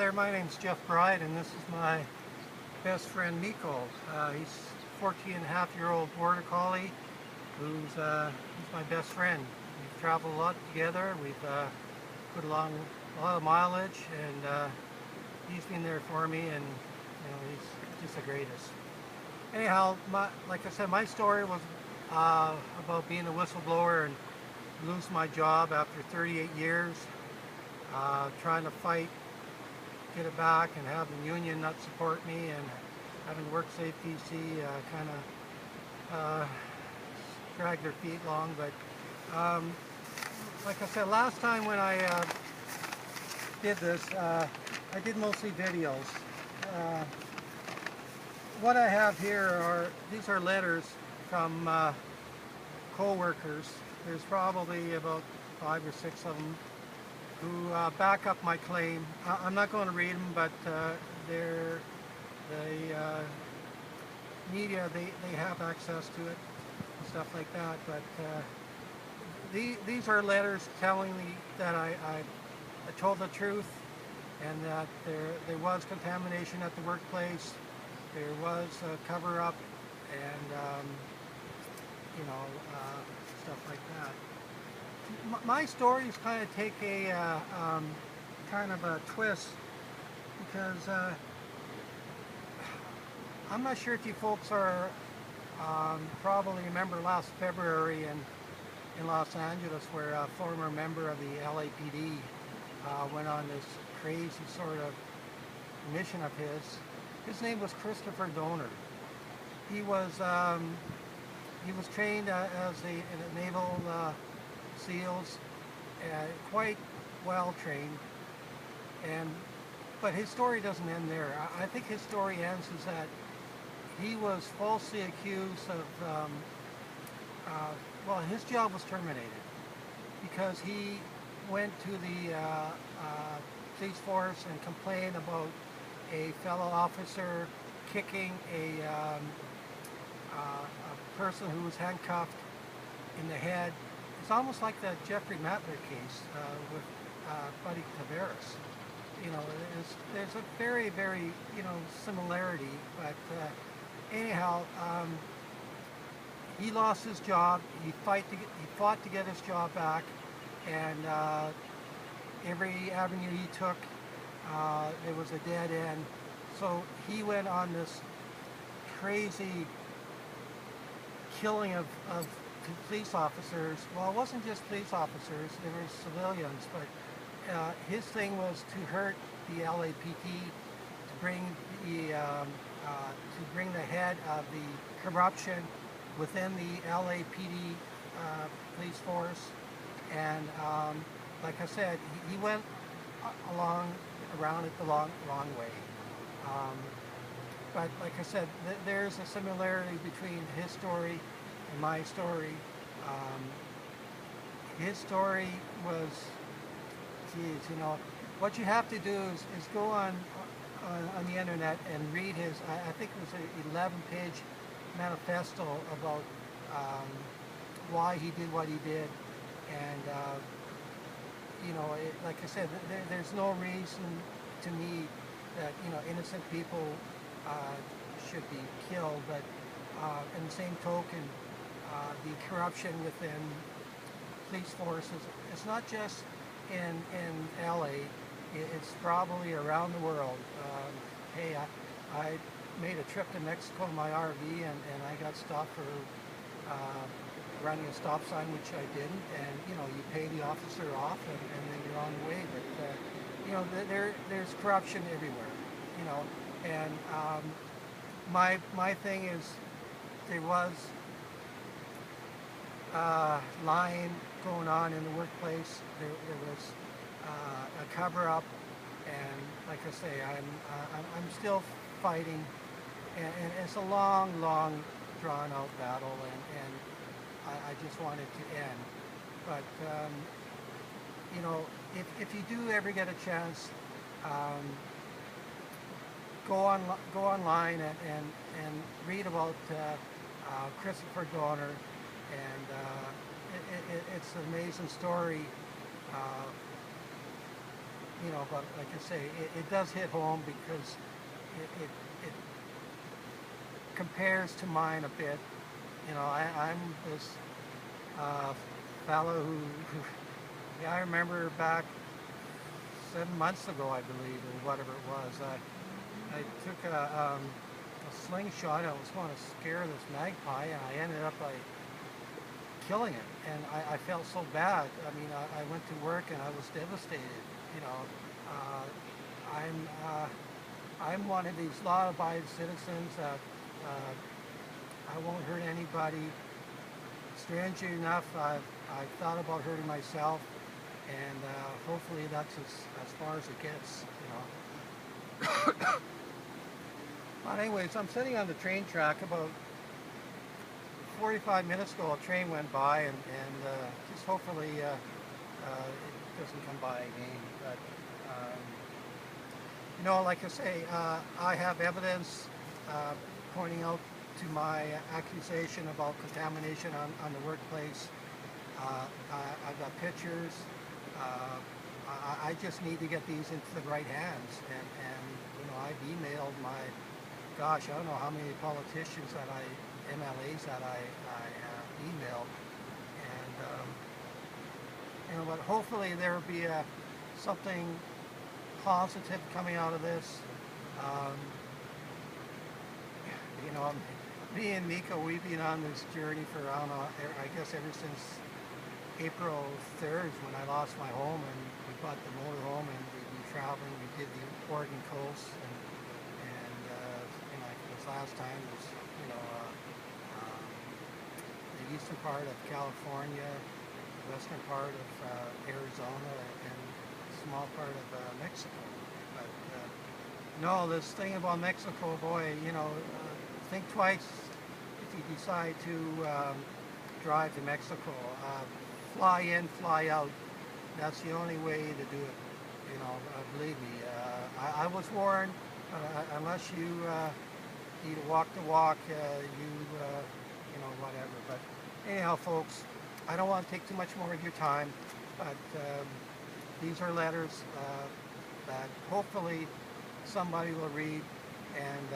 there, my name's Jeff Bryde, and this is my best friend Miko. He's a 14-and-a-half-year-old border collie who's my best friend. We've traveled a lot together. We've put along a lot of mileage, and he's been there for me, and he's just the greatest. Anyhow, like I said, my story was about being a whistleblower and losing my job after 38 years, trying to fight, get it back, and have the union not support me, and having WorkSafe BC kind of drag their feet along. But like I said, last time when I did this, I did mostly videos. What I have here these are letters from co-workers. There's probably about 5 or 6 of them who back up my claim. I'm not going to read them, but the media, they have access to it and stuff like that. But these are letters telling me that I told the truth, and that there was contamination at the workplace. There was a cover-up, and stuff like that. My stories kind of take a kind of a twist, because I'm not sure if you folks are probably remember last February in Los Angeles, where a former member of the LAPD went on this crazy sort of mission of his. His name was Christopher Donor. He was trained as a naval SEALs, quite well trained, but his story doesn't end there. I think his story ends is that he was falsely accused of, well, his job was terminated because he went to the police force and complained about a fellow officer kicking a person who was handcuffed in the head. It's almost like the Jeffrey Matler case with Buddy Tavares. There's a very, very, similarity. But anyhow, he lost his job. He fought to get his job back, and every avenue he took, there was a dead end. So he went on this crazy killing of police officers. Well, it wasn't just police officers, there were civilians, but his thing was to hurt the LAPD, to bring the head of the corruption within the LAPD police force. And like I said, he went around it the wrong way. But like I said, there's a similarity between his story and my story. His story was, what you have to do is go on the internet and read his, I think it was an 11-page manifesto about why he did what he did. And, like I said, there's no reason to me that, innocent people should be killed, but in the same token, the corruption within police forces, it's not just in LA, it's probably around the world. Hey, I made a trip to Mexico in my RV, and I got stopped for running a stop sign, which I didn't, and you pay the officer off, and then you're on the way. But there's corruption everywhere, and my thing is, there was lying going on in the workplace. There was a cover-up, and like I say, I'm still fighting, and it's a long, drawn-out battle, and I just want it to end. But if you do ever get a chance, go online and read about Christopher Donor, and it's an amazing story. you know, but like I say, it does hit home because it compares to mine a bit. You know, I'm this fellow who yeah, I remember back 7 months ago, I believe, or whatever it was. I took a slingshot. I was going to scare this magpie, and I ended up by killing it. And I felt so bad. I mean, I went to work and I was devastated. You know, I'm one of these law-abiding citizens that I won't hurt anybody. Strangely enough, I've thought about hurting myself, and hopefully that's as far as it gets, you know. But anyways, I'm sitting on the train track. About 45 minutes ago, a train went by, and just hopefully it doesn't come by again. But you know, like I say, I have evidence pointing out to my accusation about contamination on the workplace. I've got pictures. I just need to get these into the right hands, and you know, I've emailed my, gosh, I don't know how many politicians that MLAs that I emailed, and you know, but hopefully there will be something positive coming out of this. You know, me and Nico, we've been on this journey for, I don't know, I guess ever since April 3rd when I lost my home, and we bought the motorhome, and we've been traveling. We did the Oregon coast, and like this last time was, you know, the eastern part of California, western part of Arizona, and a small part of Mexico. But no, this thing about Mexico, boy, you know, think twice if you decide to drive to Mexico. Fly in, fly out. That's the only way to do it. You know, believe me. I was warned. Unless you either walk the walk, you know, whatever. But anyhow, folks, I don't want to take too much more of your time. But these are letters that hopefully somebody will read, and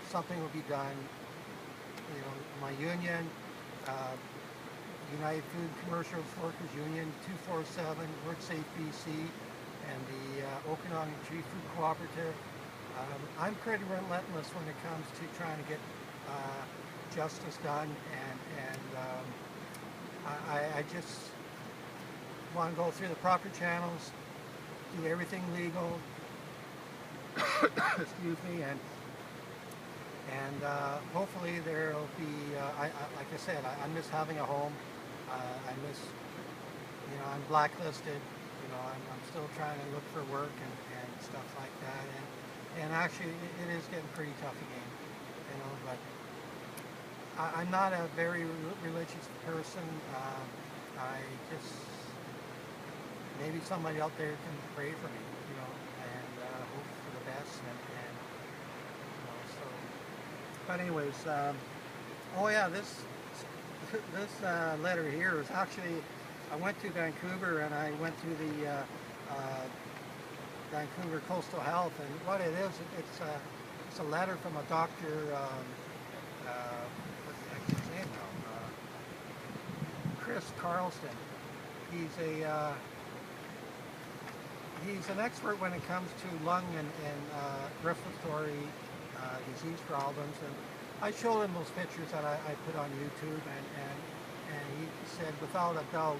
something will be done. You know, my union, United Food Commercial Workers Union 247, WorkSafe BC, and the Okanagan Tree Food Cooperative. I'm pretty relentless when it comes to trying to get justice done, and I just want to go through the proper channels, do everything legal, excuse me, and hopefully there'll be, like I said, I miss having a home. I miss, you know, I'm blacklisted. You know, I'm still trying to look for work and stuff like that. And actually, it is getting pretty tough again. You know, but I'm not a very religious person. I just, maybe somebody out there can pray for me, you know, and hope for the best. And you know, so. But anyways, oh yeah, this letter here is actually, I went to Vancouver, and I went to the Vancouver Coastal Health, and what it is, it's a letter from a doctor, what's the heck's his name now? Chris Carlston. He's an expert when it comes to lung and respiratory disease problems, and I showed him those pictures that I put on YouTube, and he said without a doubt,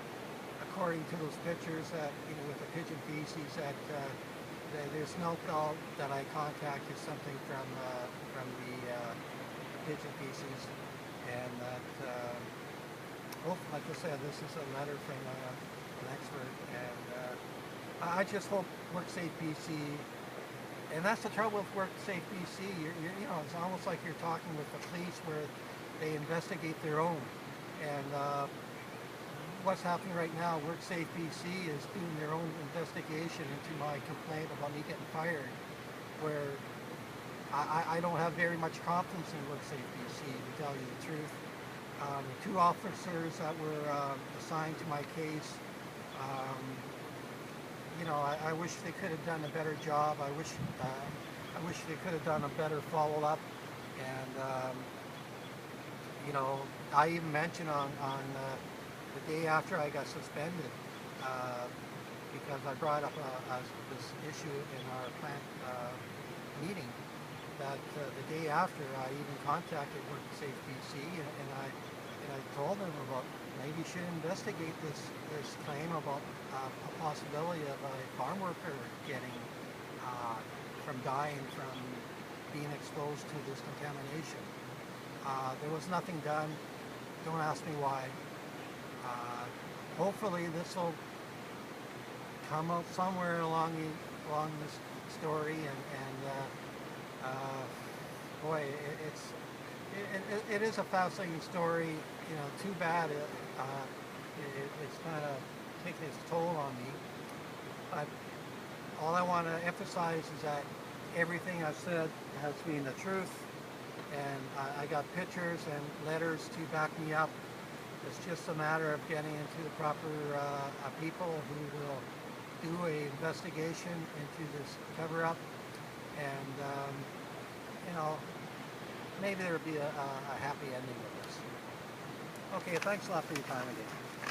according to those pictures, that, you know, with the pigeon feces, that there's no doubt that I contacted something from the pigeon feces, and that, like I said, this is a letter from an expert, and I just hope WorkSafe BC. And that's the trouble with WorkSafe BC. You know, it's almost like you're talking with the police, where they investigate their own. And what's happening right now, WorkSafe BC is doing their own investigation into my complaint about me getting fired, where I don't have very much confidence in WorkSafe BC, to tell you the truth. Two officers that were assigned to my case, you know, I wish they could have done a better job. I wish they could have done a better follow-up. And you know, I even mentioned on the day after I got suspended, because I brought up this issue in our plant meeting, that the day after I even contacted Work Safe BC, and I told them about maybe you should investigate this claim about a possibility of a farm worker getting from dying from being exposed to this contamination. There was nothing done. Don't ask me why. Hopefully this will come out somewhere along this story, and boy, it is a fascinating story. You know, too bad it's kind of taking its toll on me. But all I want to emphasize is that everything I've said has been the truth, and I got pictures and letters to back me up. It's just a matter of getting into the proper people who will do an investigation into this cover-up, and you know, maybe there'll be a happy ending with this. Okay, thanks a lot for your time again.